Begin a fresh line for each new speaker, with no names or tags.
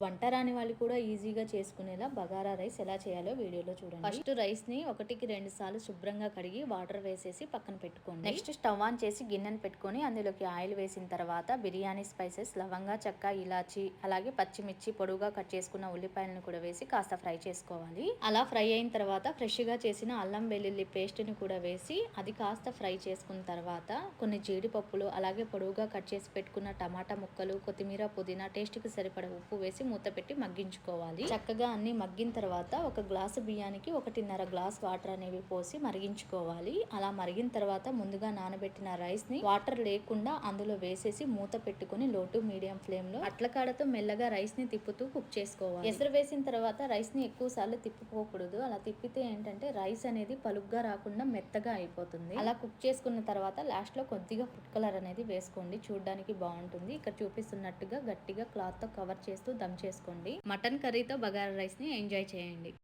వంట రాని వాళ్ళు కూడా ఈజీగా చేసుకునేలా బగారా రైస్ ఎలా చేయాలో వీడియోలో చూడండి. ఫస్ట్ రైస్ ని 1-2 సార్లు శుభ్రంగా కడిగి వాటర్ వేసేసి పక్కన పెట్టుకోండి. నెక్స్ట్ స్టవ్ ఆన్ చేసి గిన్నెను పెట్టుకొని అందులోకి ఆయిల్ వేసిన తర్వాత బిర్యానీ స్పైసెస్, లవంగా, చెక్క, ఇలాచి, అలాగే పచ్చిమిర్చి, పొడువుగా కట్ చేసుకున్న ఉల్లిపాయలను కూడా వేసి కాస్త ఫ్రై చేసుకోవాలి. అలా ఫ్రై అయిన తర్వాత ఫ్రెష్ గా చేసిన అల్లం వెల్లుల్లి పేస్ట్ ని కూడా వేసి అది కాస్త ఫ్రై చేసుకున్న తర్వాత కొన్ని జీడిపప్పులు, అలాగే పొడువుగా కట్ చేసి పెట్టుకున్న టమాటా ముక్కలు, కొత్తిమీర, పుదీనా, టేస్ట్ కి సరిపడ ఉప్పు వేసి మూత పెట్టి మగ్గించుకోవాలి. చక్కగా అన్ని మగ్గిన తర్వాత ఒక గ్లాసు బియ్యానికి 1.5 గ్లాస్ వాటర్ అనేవి పోసి మరిగించుకోవాలి. అలా మరిగిన తర్వాత ముందుగా నానబెట్టిన రైస్ ని వాటర్ లేకుండా అందులో వేసేసి మూత పెట్టుకుని లో టు మీడియం ఫ్లేమ్ లో అట్లకాడతో మెల్లగా రైస్ ని తిప్పుతూ కుక్ చేసుకోవాలి. ఎసరు వేసిన తర్వాత రైస్ ని ఎక్కువ సార్లు తిప్పుకోకూడదు. అలా తిప్పితే ఏంటంటే రైస్ అనేది పలుగ్గా రాకుండా మెత్తగా అయిపోతుంది. అలా కుక్ చేసుకున్న తర్వాత లాస్ట్ లో కొద్దిగా ఫుడ్ కలర్ అనేది వేసుకోండి, చూడడానికి బాగుంటుంది. ఇక్కడ చూపిస్తున్నట్టుగా గట్టిగా క్లాత్ తో కవర్ చేస్తూ దమ్ చేసుకోండి. మటన్ కర్రీతో బగారా రైస్ ని ఎంజాయ్ చేయండి.